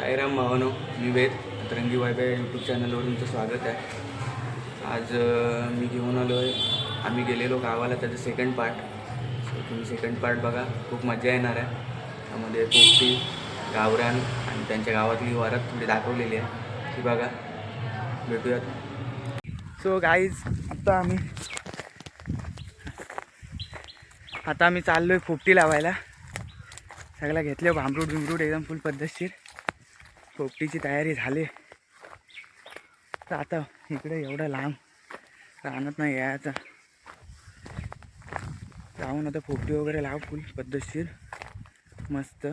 साईराम भावानो, मी वेद अतरंगी वायबे यूट्यूब चॅनलवर तुमचं स्वागत आहे. आज मी घेऊन आलो आहे, आम्ही गेलेलो गावाला, त्याचं सेकंड पार्ट. तुम्ही सेकंड पार्ट बघा, खूप मजा येणार आहे. त्यामध्ये पोपटी, गावरान आणि त्यांच्या गावातली वरात थोडी दाखवलेली आहे, ती बघा. भेटूयात. सो गाईज, आता आम्ही चाललो आहे पोपटी लावायला. सगळं घेतले भांबरूट एकदम फुल पद्धतशीर. पोपटीची तयारी झाली. तर आता इकडे एवढं लांब राहणार नाही यायचं, जाऊन आता पोपटी वगैरे लाव फुल पद्धतशीर मस्त.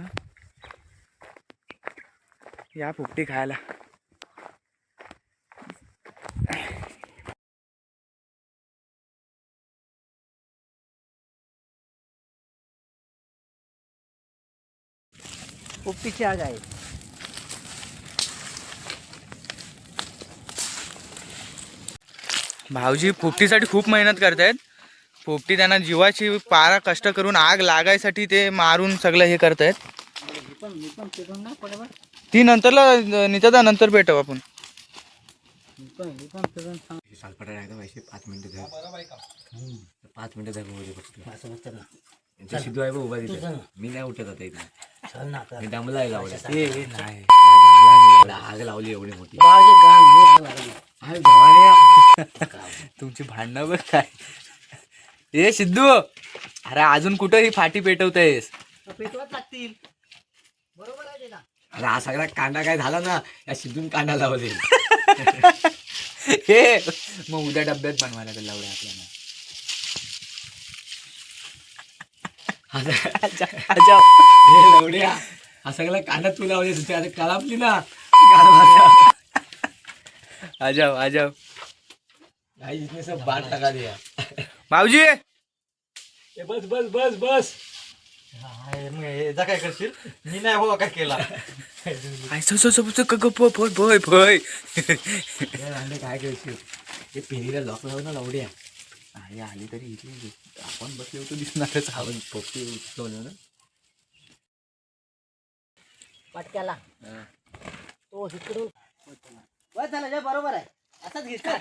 या पोपटी खायला. पोपटीची आग आहे. भाऊजी पोपटीसाठी खूप मेहनत करतायत. पोपटी त्यांना जीवाची पारा कष्ट करून आग लागायसाठी ते मारून सगळं हे करतायत. ती नंतरला निघता नंतर भेटू आपण. 5 मिनिटं झाली. 5 मिनिटं झाली. सिद्धू आहे उभा तिथे. मी नाही उठत आता इथे. मी दमला आहे लावला. आग लावली एवढी मोठी. तुमची भांडणं बघ काय. ए सिद्धू, अरे अजून कुठं ही फाटी पेटवतेस? लागतील. बरोबर आहे ना. अरे हा सगळा कांदा काय झाला ना, या सिद्धून कांदा लावले. हे मग उद्या डब्यात बनवायला लागेल लावड्या आपल्याला. लवड्या हा सगळा कांदा तू लावले. तुझ्या कलापली ना. आजाव आजाव. इसने सब बात लगा दिया. भाऊजी बस बस बस बस. काय करशील? मी नाही हो काय केला. काय करशील? हे पिढीला लॉक लावून ना लावड्या. आई आली तरी इथे आपण बसले होतो दिसणारच. आपण पोपटी उचलवलं ना. पटक्याला तो इकडून बस झालं जे बरोबर आहे. असाच घे का?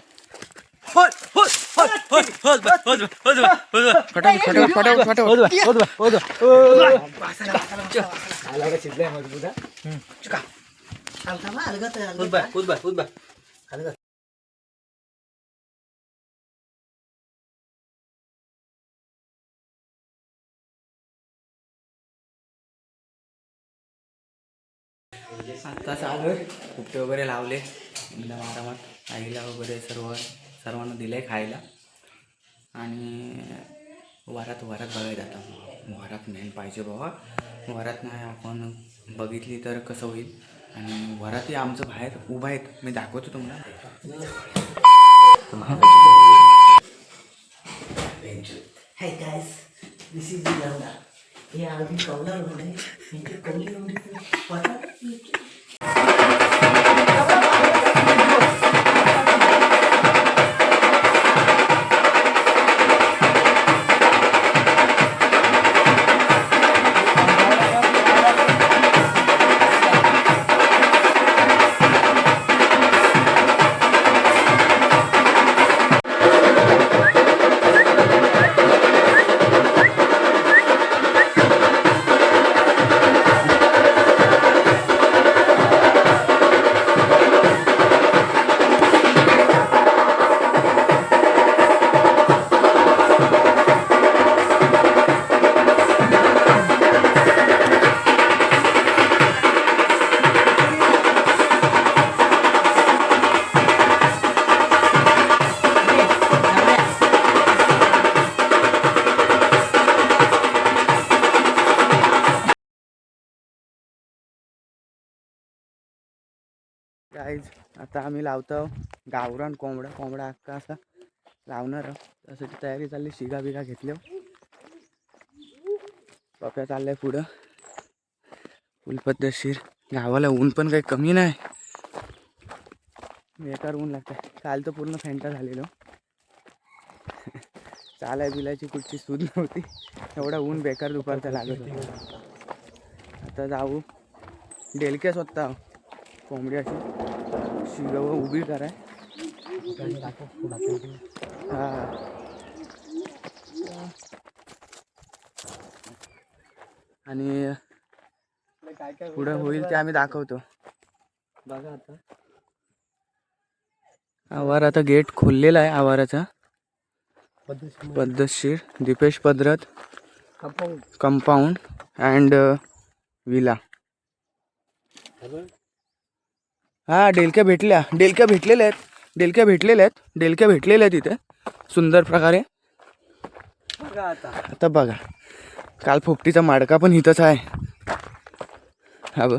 आता चालू आहे. पोपटे वगैरे लावले एकदम आरामात. आईला वगैरे सर्वांना दिले खायला. आणि वरात बघायला आता. वरात नाही पाहिजे बाबा. वरात नाही आपण बघितली तर कसं होईल. आणि वरातही आमचं बाहेर उभा आहेत. मी दाखवतो तुम्हाला. Hey guys, this is Yanda. हे आधी कौलार होणे म्हणजे कौली होणे. गाईज, आता आम्ही लावतो गावरान कोंबडा अख्खा असा लावणार. त्यासाठी तयारी चालली. शिगा बिगा घेतल्या. पप्या चाललाय पुढं फुल पद्धतशीर. गावाला ऊन पण काही कमी नाही. बेकार ऊन लागतंय. काल तर पूर्ण फेंटा झालेलो. चालाय बिलायची कुठची सूद नव्हती. एवढा ऊन बेकार दुपारचा लागत होता. आता जाऊ डेलके स्वतः कोंबडी अशी शिगव उभी कराय. हा आणि पुढे होईल ते आम्ही दाखवतो. बघा आता आवार आता गेट खोललेला आहे आवाराचा. पद्धतशीर दीपेश पदरत कंपाऊंड अँड विला. हा डेलक्या भेटलेल्या आहेत. डेलक्या आहेत इथे सुंदर प्रकारे. आता बघा काल पोपटीचा माडका पण इथंच आहे. हा बघ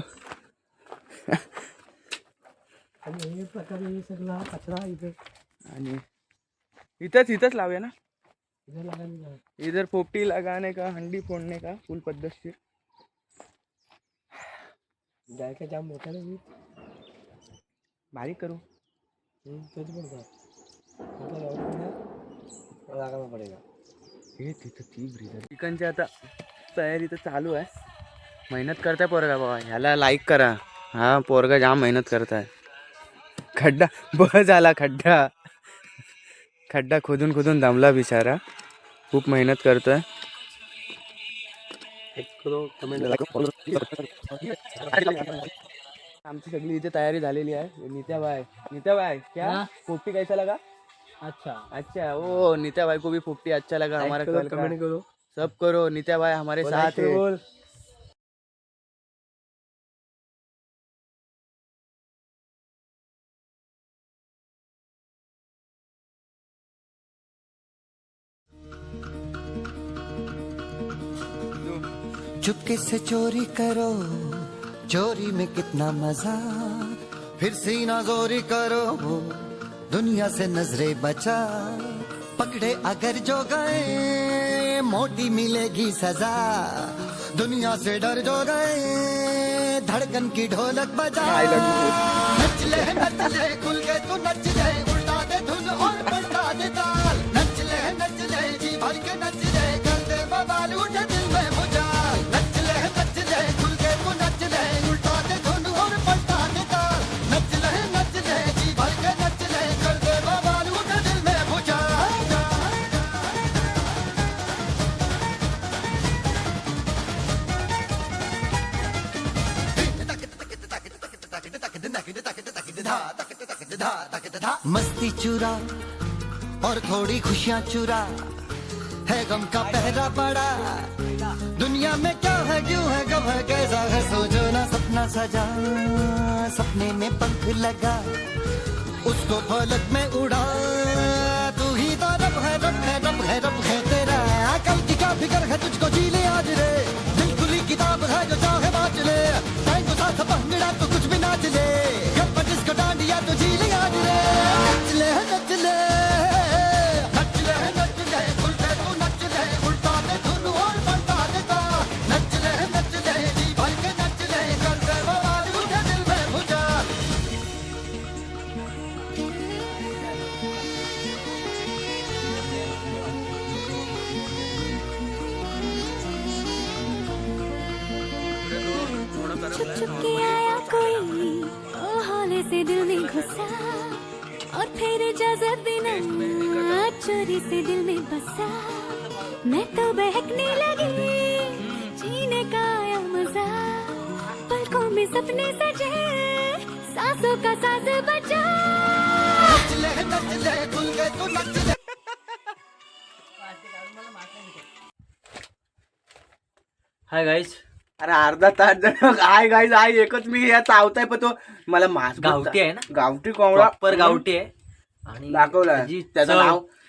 आणि इथंच लावूया ना. इधर पोपटी लगाने का हंडी फोड़ने का फुल पद्धतशीर. जायका जाम मोठा नाही बारीक करू. लागायला पडेगा. हे तिथं ती ब्रिजर चिकनची आता तयारी तर चालू आहे. मेहनत करताय पोरगा बाबा. ह्याला लाईक करा. हा पोरगा जाम मेहनत करताय. खड्डा झाला खड्डा खोदून दमला बिचारा. खूप मेहनत करतोय. आमची सगळी इथे तयारी झालेली आहे. नित्या भाई क्या पोपटी कैसा लगा. अच्छा ओ नित्या भाई को भी पोपटी अच्छा लगा. हमारा कमेंट करो सब करो. नित्या भाई हमारे साथ है. चुपके से चोरी करो, चोरी में कितना मजा, फिर सीना जोरी करो, दुनिया से नजरें बचा, पकड़े अगर जो गए मोटी मिलेगी सजा, दुनिया से डर जो गए धड़कन की ढोलक बजा, नच ले खुल के तू नच ले, उल्टा दे धुन और पलटा दे ताल, नच ले जी भर के नच ले, कर दे बवाल उठे दिल में भुजाल, नच ले खुल के तू नच ले, उल्टा दे धुन और पलटा दे ताल, नच ले जी भर के नच ले, कर दे बवाल उठे दिल में भुजाल. मस्ती चुरा और थोड़ी खुशियाँ चुरा, है गम का पहरा बड़ा, दुनिया में क्या है क्यों है कब है कैसा है, सोचो ना सपना सजा, सपने में पंख लगा, उसको फलक में उड़ा, तू ही तो रब है रब है रब है रब है तेरा, कल की क्या फिक्र है तुझको जी ले आज रे, दिल खुली किताब है जो चाहे बाँच ले, टाइम को साथ भंगड़ा तो कुछ भी नाच ले, गप्पा जिसको डांडिया तो जी ले आज रे, नच ले नच ले नच ले नच ले, खुल के तू नच ले, उल्टा दे धुन और पलटा दे ताल, नच ले जी भर के नच ले, कर दे बवाल उठे दिल में भुजाल. छुप छुप के आया कोई ओ हौले से दिल में घुसा और फिर इजाजत बिना चोरी से दिल में बसा, मैं तो बहकने लगी जीने का आया मजा, पलकों में सपने सजे सांसों का साज बजा. नच ले खुल के तू नच ले. Hi guys. अरे अर्धा तास काय गाईज आहे एकच मी या चावताय पण तो मला मास्क गावठी आहे ना, गावठी कोंबडा प्रॉपर गावठी आहे आणि दाखवला त्याची त्याचं चव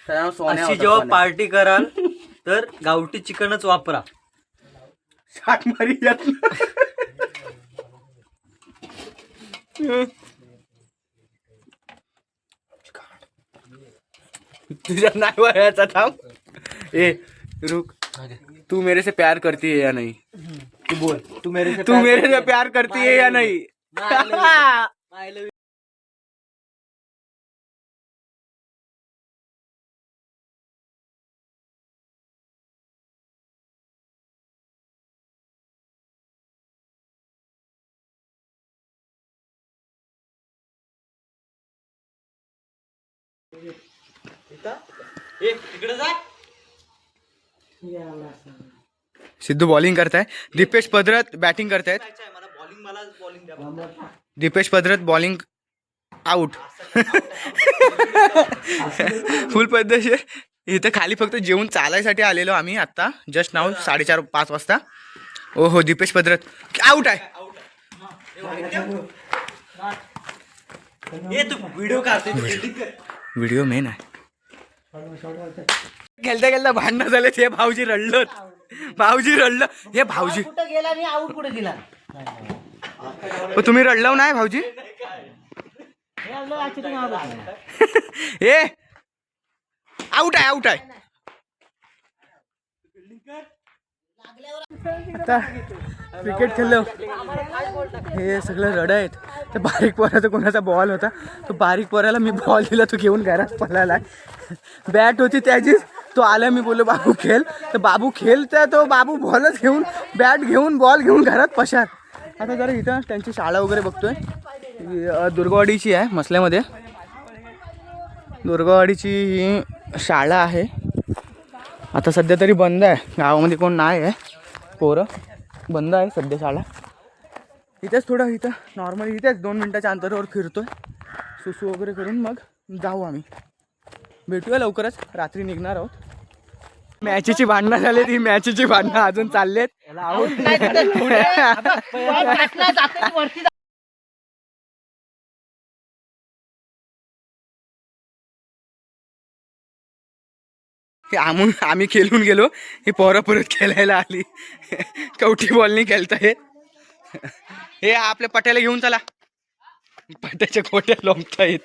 नाव सोन्या अशी होतं, जेव्हा सोन्या. पार्टी कराल तर गावठी चिकनच वापरा. शाक मारी येत तुझ्या नाही वयाचा थांब. ए रुक, तू मेरे से प्यार करती है या नहीं. तू बोल, तू मेरे से प्यार करती है या नहीं. सिद्धू बॉलिंग करताय, दीपेश पदरत बॅटिंग करतायत. Dipesh Padrat bowling out. Full पद्धतशीर. इथं खाली फक्त जेवून चालायसाठी आलेलो आम्ही आता जस्ट नाव 4:30-5 वाजता. ओ हो दीपेश पदरत आउट आहे. व्हिडिओ मेन आहे. खेळता खेळता भांडणं झाले. हे भाऊजी रडलं. हे भाऊजी कुठं गेला आणि आऊट कुठे दिला. तुम्ही रडलं नाही भाऊजी. हे आपलं आजची तुम्ही आऊट. हे आउट आहे. आता क्रिकेट खेळलो. हे सगळं रड आहेत. ते बारीक पोराचा कोणाचा बॉल होता. तो बारीक पोराला मी बॉल दिला. तो घेऊन घरात पळाला. बॅट होती त्याचीच. तो आला. मी बोललो बाबू खेळ. तर बाबू खेळता. तो बाबू बॉलच घेऊन बॅट घेऊन बॉल घेऊन घरात पशात. आता जरा इथं त्यांची शाळा वगैरे बघतोय. दुर्गवाडीची आहे मसल्यामध्ये. दुर्गवाडीची ही शाळा आहे. आता सध्या तरी बंद आहे. गावामध्ये कोण नाही आहे. पोरं बंद आहे सध्या शाळा. इथेच थोडं इथं नॉर्मली इथेच 2 मिनटाच्या अंतरावर फिरतोय. सुसू वगैरे करून मग जाऊ आम्ही. भेटूया लवकरच. रात्री निघणार आहोत. मॅचीची भांडणं झाली. ती मॅचीची भांडणं अजून चाललेत. आम्ही खेळून गेलो. ही पोरं परत खेळायला आली. कवठी बॉलनी खेळतायत. हे आपल्या पट्याला घेऊन चला. पट्याच्या खोट्या लोंबतायत.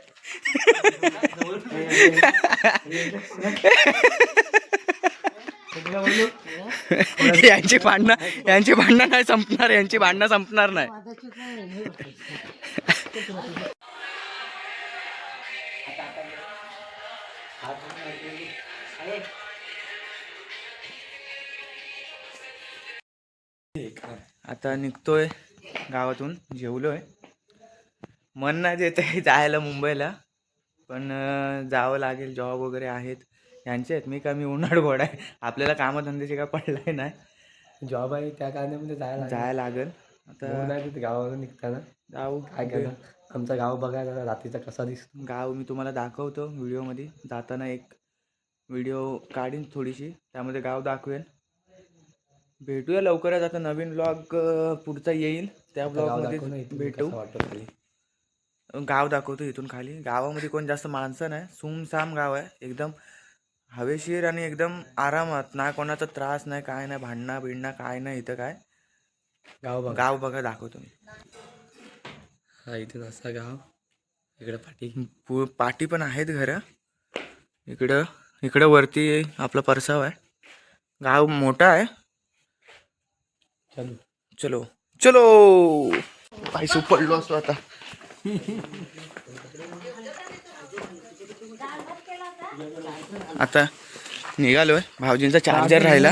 यांची भांडणं नाही संपणार. यांची भांडणं संपणार नाही. आता निघतोय गावातून. जेवलोय. मन नाही देत आहे जायला मुंबईला. पण जावं लागेल. जॉब वगैरे आहेत यांचे आहेत. मी कमी उन्हाळ गोड आहे. आपल्याला कामधंद्याचे काय पडलाय नाही. जॉब आहे त्या कारणामध्ये जायला लागेल. आता गावावरून निघताना जाऊ. काय केलं. आमचं गाव बघायला रात्रीचा कसा दिसतो. गाव मी तुम्हाला दाखवतो व्हिडिओमध्ये. जाताना एक व्हिडिओ काढीन थोडीशी. त्यामध्ये गाव दाखवेन. भेटूया लवकरच. आता नवीन ब्लॉग पुढचा येईल. त्या ब्लॉगमध्ये भेटू. गाव दाखवतो इथून खाली. गावामध्ये कोण जास्त माणसं नाही. सुमसाम गाव आहे. एकदम हवेशीर आणि एकदम आरामात. ना कोणाचा त्रास नाही. काय नाही. भांडणं भिडणं काय नाही. इथं काय गाव बघा दाखवतो मी. हा इथे असा गाव. इकडे पाठी पण आहेत घरं. इकडं वरती आपला परसाव आहे. गाव मोठा आहे. चलो पैसे पडलो असतो आता. आता निघालोय. भाऊजींचा चार्जर राहिला.